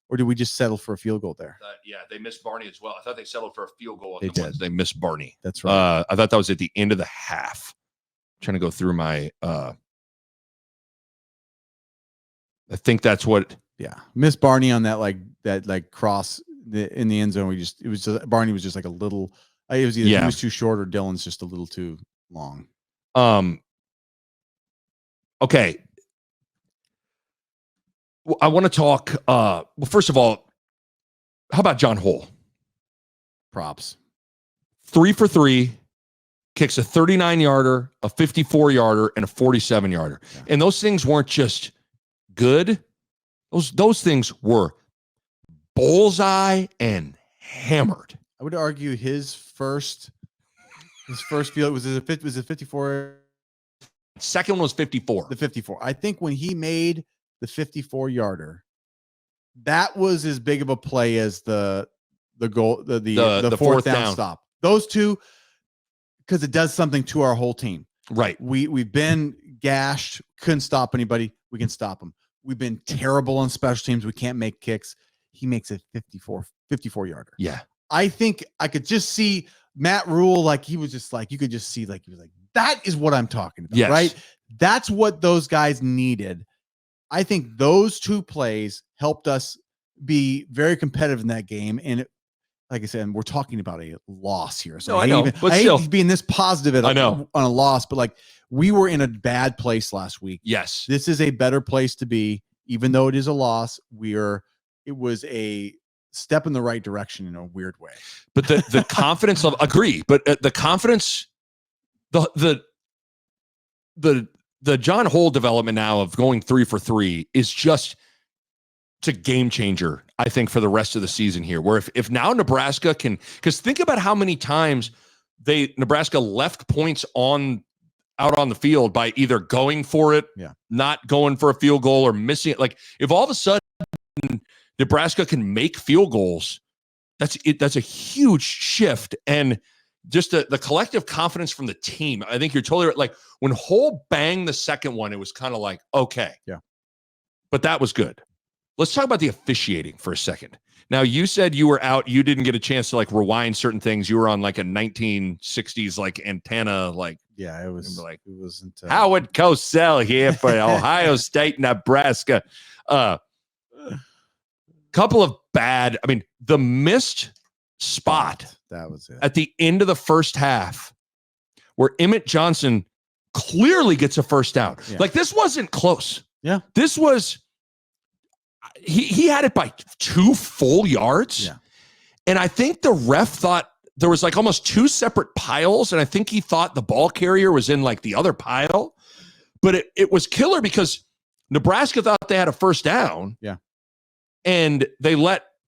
or did we just settle for a field goal there? Yeah, they missed Barney as well. I thought they settled for a field goal. They missed Barney. That's right. I thought that was at the end of the half. I'm trying to go through my. I think that's what. Yeah, Miss Barney on that cross in the end zone. Barney was just like a little. It was either he was too short or Dylan's just a little too long. Okay. Well, I want to talk. Well, first of all, how about John Hole? Props. 3 for 3. Kicks a 39-yarder, a 54-yarder, and a 47-yarder. Yeah. And those things weren't just good. Those things were bullseye and hammered. I would argue his first field was it 54. Second one was 54. The 54. I think when he made the 54-yarder, that was as big of a play as the goal, the fourth down stop. Those two, because it does something to our whole team. Right. We've been gashed, couldn't stop anybody. We can stop them. We've been terrible on special teams. We can't make kicks. He makes a 54-yarder. Yeah. I think I could just see Matt Rule, like he was just like, you could just see like, he was like, that is what I'm talking about, right? That's what those guys needed. I think those two plays helped us be very competitive in that game. And like I said, we're talking about a loss here. So I hate being this positive on a loss, but like we were in a bad place last week. Yes. This is a better place to be, even though it is a loss. It was a step in the right direction in a weird way. But the confidence level, agree. But the confidence, the John Hole development now of going 3 for 3 is just, it's a game changer, I think, for the rest of the season here. Where if now Nebraska can, because think about how many times Nebraska left points out on the field by either going for it, not going for a field goal, or missing it. Like if all of a sudden Nebraska can make field goals, that's a huge shift. And just the collective confidence from the team. I think you're totally right. Like when Hole banged the second one, it was kind of like, okay. Yeah. But that was good. Let's talk about the officiating for a second. Now, you said you were out. You didn't get a chance to like rewind certain things. You were on like a 1960s like antenna. Like, yeah, it was like, it wasn't Howard Cosell here for Ohio State, Nebraska. Couple of bad. I mean, the missed spot. That was it at the end of the first half, where Emmett Johnson clearly gets a first down. Yeah. Like this wasn't close. Yeah, this was. He had it by 2 full yards. Yeah. And I think the ref thought there was like almost 2 separate piles. And I think he thought the ball carrier was in like the other pile. But it was killer because Nebraska thought they had a first down. Yeah. And they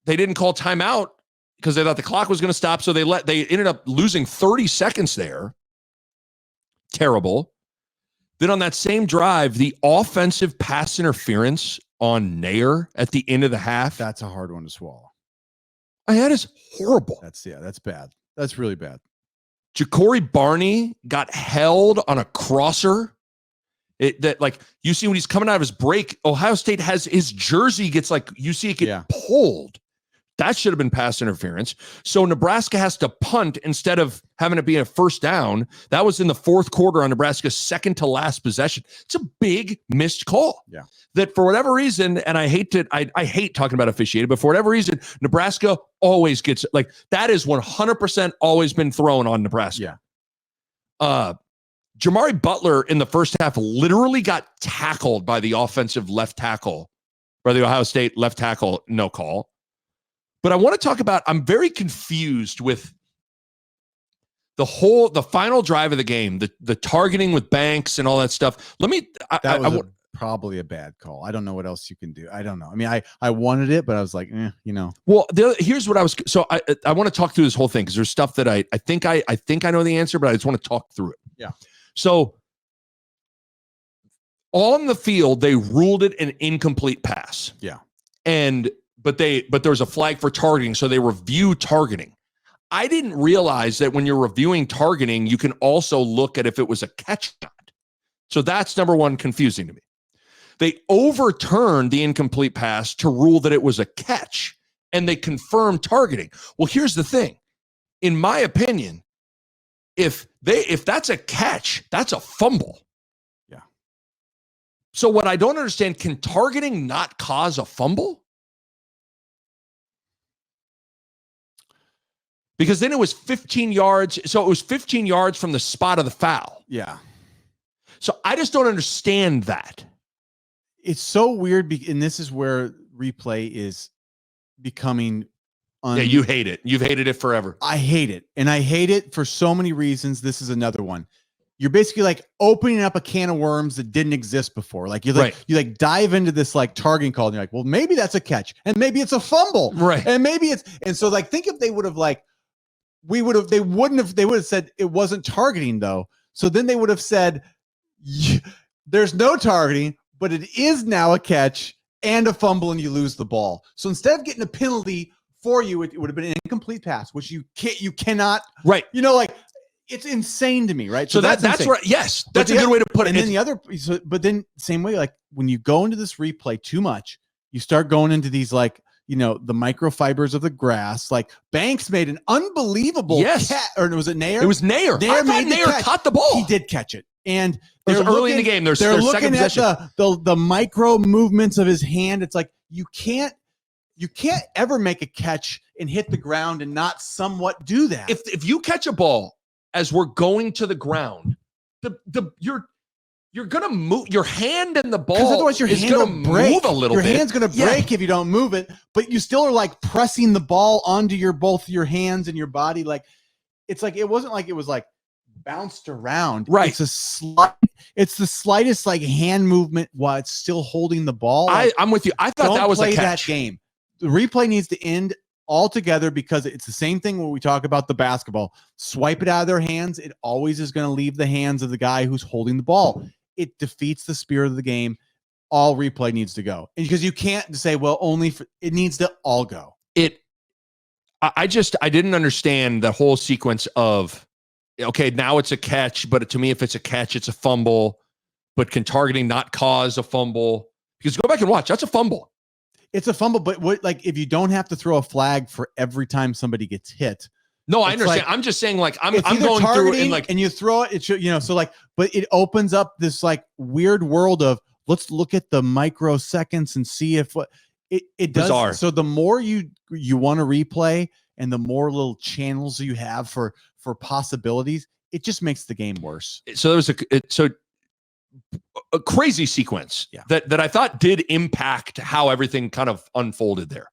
didn't call timeout because they thought the clock was going to stop. So they ended up losing 30 seconds there. Terrible. Then on that same drive, the offensive pass interference on Nair at the end of the half. That's a hard one to swallow. That is horrible. That's bad. That's really bad. Ja'Cory Barney got held on a crosser. Like you see when he's coming out of his break, Ohio State has his jersey gets like, you see it get pulled. That should have been pass interference. So Nebraska has to punt instead of having it be a first down. That was in the fourth quarter on Nebraska's second to last possession. It's a big missed call. Yeah. That for whatever reason, and I hate talking about officiating, but for whatever reason, Nebraska always gets like that is 100% always been thrown on Nebraska. Yeah. Jamari Butler in the first half literally got tackled by the offensive left tackle, by the Ohio State left tackle, no call. But I want to talk about, I'm very confused with the final drive of the game, the targeting with Banks and all that stuff. That was probably a bad call. I don't know what else you can do. I don't know. I mean, I wanted it, but I was like, Well, here's what I want to talk through this whole thing because there's stuff that I think I know the answer, but I just want to talk through it. Yeah. So on the field, they ruled it an incomplete pass. Yeah. But there was a flag for targeting, so they review targeting. I didn't realize that when you're reviewing targeting, you can also look at if it was a catch or not. So that's number one, confusing to me. They overturned the incomplete pass to rule that it was a catch, and they confirmed targeting. Well, here's the thing. In my opinion, if that's a catch, that's a fumble. Yeah. So what I don't understand, can targeting not cause a fumble? Because then it was 15 yards. So it was 15 yards from the spot of the foul. Yeah. So I just don't understand that. It's so weird. And this is where replay is becoming. Yeah, you hate it. You've hated it forever. I hate it. And I hate it for so many reasons. This is another one. You're basically like opening up a can of worms that didn't exist before. Like you dive into this like targeting call and you're like, well, maybe that's a catch and maybe it's a fumble. Right. And maybe and so like, think if they would have they would have said it wasn't targeting though. So then they would have said, there's no targeting, but it is now a catch and a fumble and you lose the ball. So instead of getting a penalty for you, it would have been an incomplete pass, which you cannot, right. It's insane to me, right? So that's right. Yes, that's a good way to put it. And then but then same way, like when you go into this replay too much, you start going into these the microfibers of the grass. Like Banks made an unbelievable catch, or was it Nair? It was Nair. I thought Nair caught the ball. He did catch it, and it was early in the game. They're looking at the micro movements of his hand. It's like you can't ever make a catch and hit the ground and not somewhat do that. If you catch a ball as we're going to the ground, you're gonna move your hand and the ball. Because otherwise your hand will move a little bit. Your hand's gonna break if you don't move it, but you still are like pressing the ball onto both your hands and your body. Like it's like it wasn't like it was like bounced around. Right. It's the slightest like hand movement while it's still holding the ball. Like, I'm with you. I thought that was a catch. That game. The replay needs to end altogether because it's the same thing when we talk about the basketball. Swipe it out of their hands. It always is going to leave the hands of the guy who's holding the ball. It defeats the spirit of the game. All replay needs to go. And because you can't say, well, it needs to all go. I didn't understand the whole sequence of, okay, now it's a catch, but to me, if it's a catch, it's a fumble. But can not cause a fumble? Because go back and watch, that's a fumble. It's a fumble, but if you don't have to throw a flag for every time somebody gets hit. No, I understand. I'm just saying, I'm going through and you throw it. It should, but it opens up this weird world of let's look at the microseconds and see if it does. Bizarre. So the more you want to replay and the more little channels you have for possibilities, it just makes the game worse. So there was a crazy sequence that I thought did impact how everything kind of unfolded there.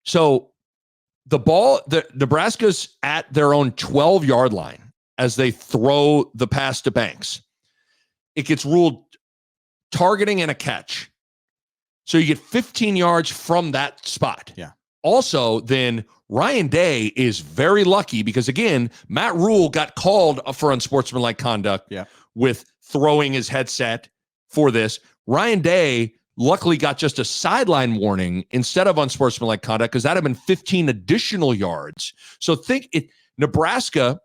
So the Nebraska's at their own 12-yard line as they throw the pass to Banks. It gets ruled targeting and a catch. So you get 15 yards from that spot. Yeah. Also, then Ryan Day is very lucky because, again, Matt Rule got called for unsportsmanlike conduct with throwing his headset for this. Ryan Day luckily got just a sideline warning instead of unsportsmanlike conduct because that'd have been 15 additional yards. So Nebraska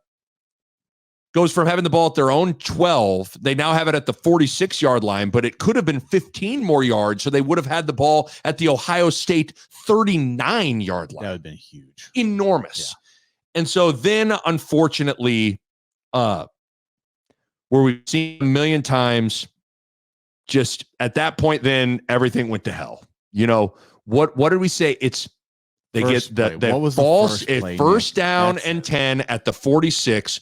goes from having the ball at their own 12. They now have it at the 46-yard line, but it could have been 15 more yards. So they would have had the ball at the Ohio State 39-yard line. That would have been huge. Enormous. Yeah. And so then, unfortunately, where we've seen a million times, just at that point, then everything went to hell. What did we say? They get the false first down and 10 at the 46,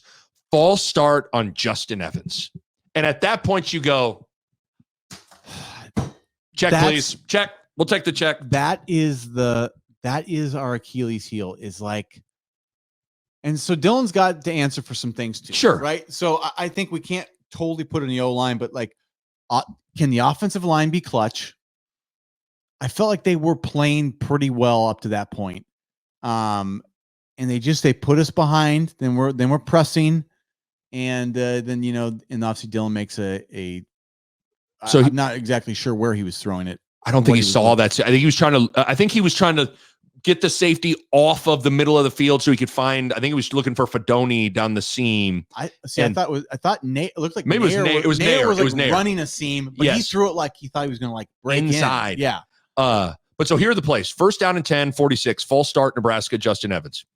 false start on Justin Evans. And at that point you go, check, please. Check. We'll take the check. That is the that is our Achilles heel is like, and so Dylan's got to answer for some things too. Sure. Right. So I think we can't totally put it in the O-line, but like, can the offensive line be clutch? I felt like they were playing pretty well up to that point. And they put us behind, then we're pressing. And then, and obviously Dylan makes so I'm not exactly sure where he was throwing it. I don't think he saw that. I think he was trying to get the safety off of the middle of the field so he could find. I think he was looking for Fedoni down the seam. I thought Nate, it looked like maybe Nair, it was Nair. Was it was like running a seam, but he threw it like he thought he was going to like break inside. In. Yeah. But so here are the plays. 1st down and 10, 46. False start, Nebraska, Justin Evans.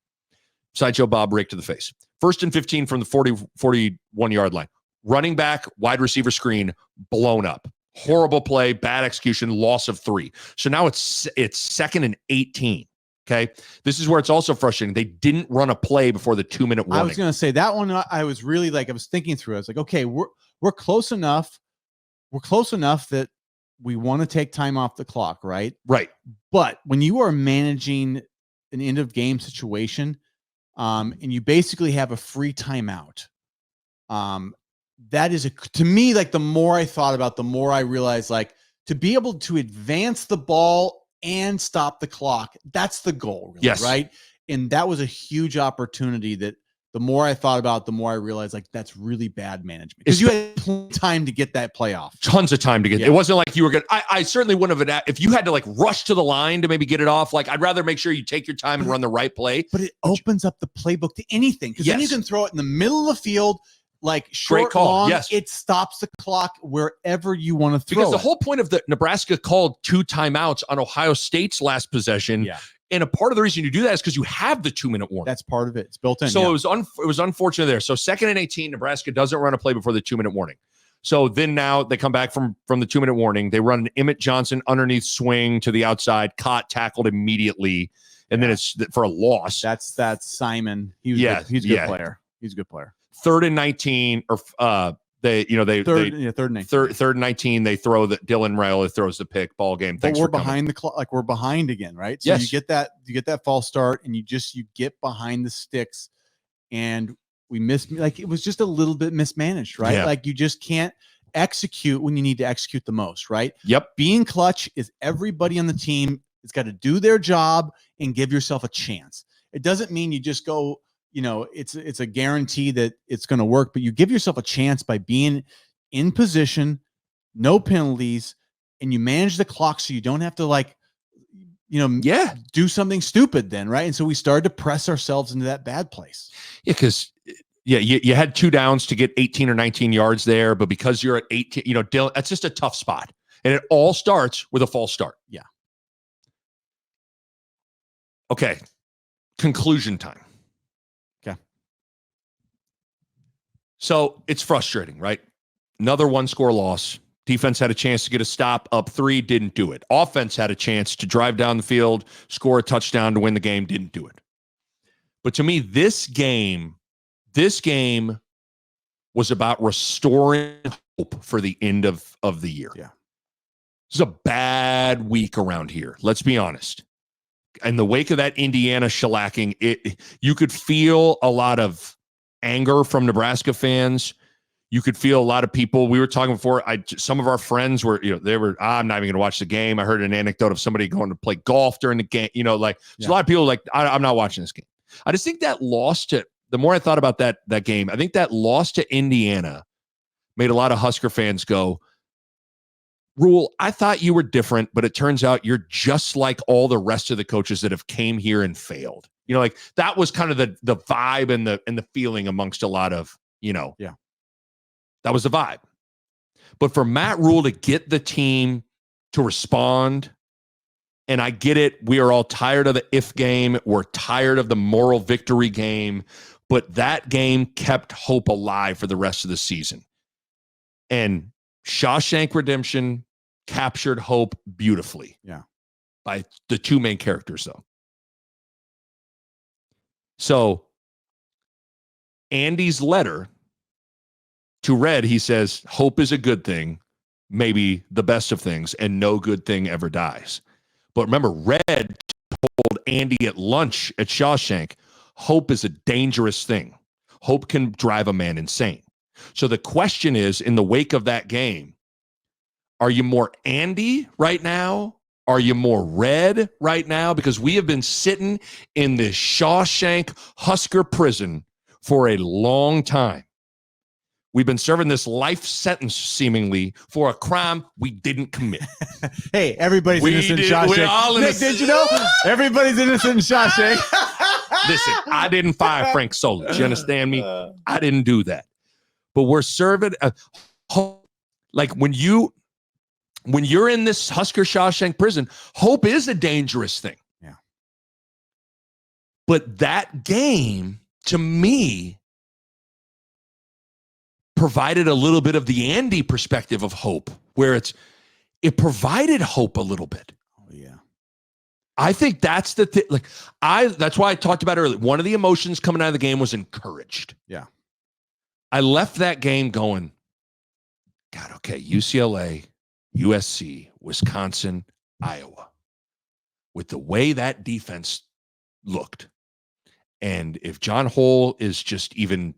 Sideshow Bob rake to the face. 1st and 15 from the 41-yard line. Running back, wide receiver screen, blown up. Horrible play, bad execution, loss of 3. So now it's 2nd and 18. Okay. This is where it's also frustrating. They didn't run a play before the 2-minute warning. I was going to say that one. I was really like, I was thinking through. I was like, okay, we're close enough. We're close enough that we want to take time off the clock. Right. Right. But when you are managing an end of game situation, and you basically have a free timeout, that is to me, like the more I thought about, the more I realized like to be able to advance the ball and stop the clock. That's the goal. Really, yes. Right. And that was a huge opportunity that the more I thought about, the more I realized like that's really bad management because you had time to get that play off. Tons of time to get it. Wasn't like you were going to, I certainly wouldn't have, if you had to like rush to the line to maybe get it off, like I'd rather make sure you take your time and run the right play. But it opens up the playbook to anything because then you can throw it in the middle of the field. Like short, call. Long, it stops the clock wherever you want to throw. Because the whole point of the Nebraska called 2 timeouts on Ohio State's last possession. Yeah. And a part of the reason you do that is because you have the 2-minute warning. That's part of it. It's built in. So it was unfortunate there. So 2nd and 18, Nebraska doesn't run a play before the 2-minute warning. So then now they come back from the 2-minute warning. They run an Emmett Johnson underneath swing to the outside, caught, tackled immediately, and then it's for a loss. That's Simon. He's a good player. He's a good player. 3rd and 19, or third and 19. They throw the Dylan Raiola throws the pick. Ball game. Thanks. But we're behind the clock. Like we're behind again, right? So you get that false start, and you get behind the sticks, and we miss. Like it was just a little bit mismanaged, right? Yeah. Like you just can't execute when you need to execute the most, right? Yep. Being clutch is everybody on the team has got to do their job and give yourself a chance. It doesn't mean you just go. It's a guarantee that it's going to work, but you give yourself a chance by being in position, no penalties, and you manage the clock so you don't have to do something stupid then, right? And so we started to press ourselves into that bad place. Yeah, because you had 2 downs to get 18 or 19 yards there, but because you're at 18, Dylan, that's just a tough spot. And it all starts with a false start. Yeah. Okay. Conclusion time. So it's frustrating, right? Another 1-score loss. Defense had a chance to get a stop up 3, didn't do it. Offense had a chance to drive down the field, score a touchdown to win the game, didn't do it. But to me, this game was about restoring hope for the end of the year. Yeah. This is a bad week around here. Let's be honest. In the wake of that Indiana shellacking, you could feel a lot of anger from Nebraska fans. You could feel a lot of people. We were talking before. Some of our friends were, I'm not even going to watch the game. I heard an anecdote of somebody going to play golf during the game. There's a lot of people like, I'm not watching this game. I just think that loss to, the more I thought about that game, I think that loss to Indiana made a lot of Husker fans go, Rule, I thought you were different, but it turns out you're just like all the rest of the coaches that have came here and failed. That was kind of the vibe and the feeling amongst a lot of, that was the vibe. But for Matt Rule to get the team to respond, and I get it, we are all tired of the if game. We're tired of the moral victory game, but that game kept hope alive for the rest of the season. And Shawshank Redemption captured hope beautifully. Yeah. By the 2 main characters, though. So Andy's letter to Red, he says, hope is a good thing, maybe the best of things, and no good thing ever dies. But remember, Red told Andy at lunch at Shawshank, hope is a dangerous thing. Hope can drive a man insane. So the question is, in the wake of that game, are you more Andy right now? Are you more red right now? Because we have been sitting in this Shawshank Husker prison for a long time. We've been serving this life sentence, seemingly, for a crime we didn't commit. Hey, everybody's innocent in Shawshank. We're all Nick, did you know? Everybody's innocent in Shawshank. Listen, I didn't fire Frank Solich. You understand me? I didn't do that. But we're serving like when you're in this Husker Shawshank prison, hope is a dangerous thing. Yeah. But that game, to me, provided a little bit of the Andy perspective of hope, where it provided hope a little bit. Oh yeah. I think that's the thing. That's why I talked about earlier. One of the emotions coming out of the game was encouraged. Yeah. I left that game going, God, okay, UCLA, USC, Wisconsin, Iowa. With the way that defense looked, and if John Hole is just even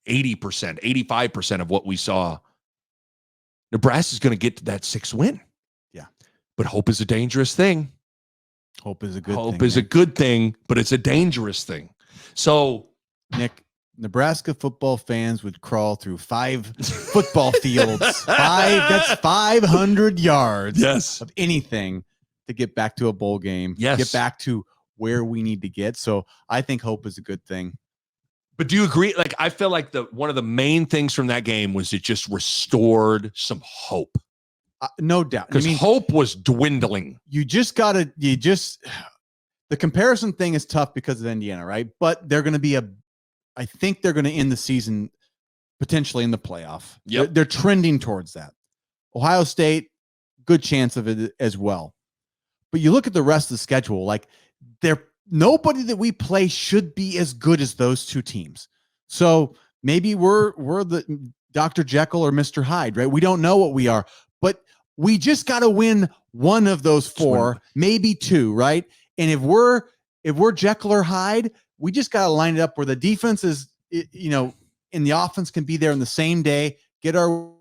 80%, 85% of what we saw, Nebraska's going to get to that 6th win. Yeah. But hope is a dangerous thing. Hope is a good thing. Hope is a good thing, but it's a dangerous thing. So, Nick, Nebraska football fans would crawl through 5 football fields. That's 500 yards of anything to get back to a bowl game. Yes. Get back to where we need to get. So I think hope is a good thing. But do you agree? Like, I feel like one of the main things from that game was it just restored some hope. No doubt. Because hope was dwindling. The comparison thing is tough because of Indiana, right? But they're going to I think they're going to end the season potentially in the playoff. Yep. They're trending towards that. Ohio State, good chance of it as well. But you look at the rest of the schedule, like nobody that we play should be as good as those two teams. So maybe we're the Dr. Jekyll or Mr. Hyde, right? We don't know what we are, but we just got to win one of those 4, maybe 2, right? And if we're Jekyll or Hyde, we just got to line it up where the defense is, and the offense can be there in the same day, get our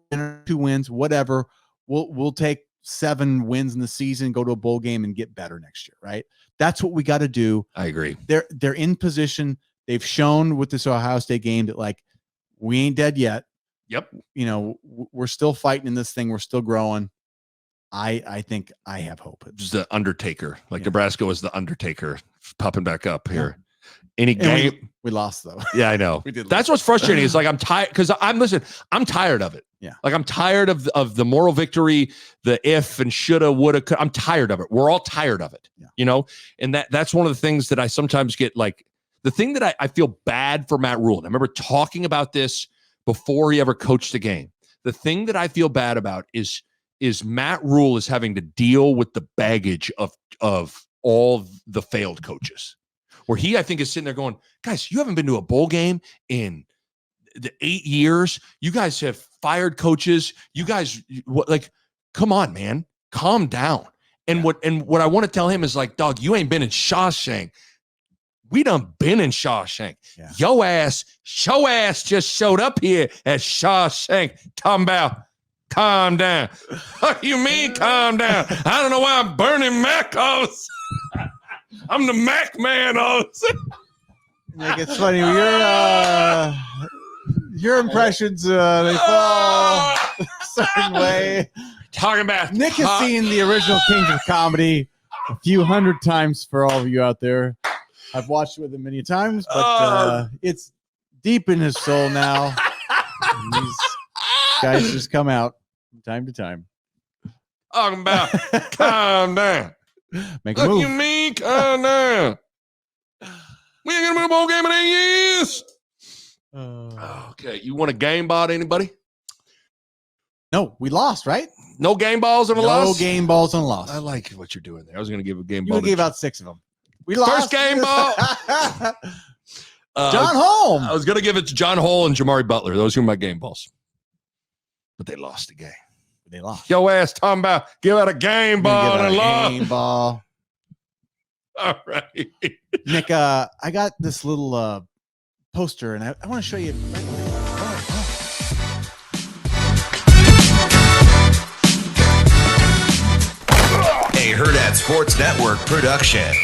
2 wins, whatever. We'll take 7 wins in the season, go to a bowl game and get better next year, right? That's what we got to do. I agree. They're in position. They've shown with this Ohio State game that, like, we ain't dead yet. Yep. We're still fighting in this thing. We're still growing. I think I have hope. Just the Undertaker. Nebraska was the Undertaker popping back up here. Yeah. Any game we lost though. Yeah, I know. We did. That's what's frustrating. It's like I'm tired because I'm tired of it. Yeah. Like I'm tired of the moral victory, the if and shoulda, woulda, could. I'm tired of it. We're all tired of it. Yeah. And that's one of the things that I sometimes get, like, the thing that I feel bad for Matt Rule. And I remember talking about this before he ever coached the game. The thing that I feel bad about is Matt Rule is having to deal with the baggage of all the failed coaches. Where he, I think, is sitting there going, guys, you haven't been to a bowl game in the 8 years. You guys have fired coaches. You guys, come on, man, calm down. And what I want to tell him is, like, dog, you ain't been in Shawshank. We done been in Shawshank. Yeah. Show ass just showed up here at Shawshank. Talking about calm down. What do you mean calm down? I don't know why I'm burning Macos. I'm the Mac man. Like, it's funny. Your impressions they fall a certain way. Talking about Nick has seen the original Kings of Comedy a few hundred times. For all of you out there, I've watched it with him many times, but it's deep in his soul now. These guys just come out from time to time. Talking about calm down. Make a move. You mean calm down? We ain't gonna win a bowl game in 8 years. Okay, you want a game ball? Anybody? No, we lost, right? No game balls and a loss. No game balls and a loss. I like what you're doing there. I was gonna give a game ball. You gave out 6 of them. We lost. First game ball. John Holm. I was gonna give it to John Hole and Jamari Butler. Those were my game balls, but they lost the game. They lost. Yo ass talking about give out a game ball and a loss. Game ball. All right. Nick, I got this little poster, and I want to show you. A Hurrdat Sports Network production.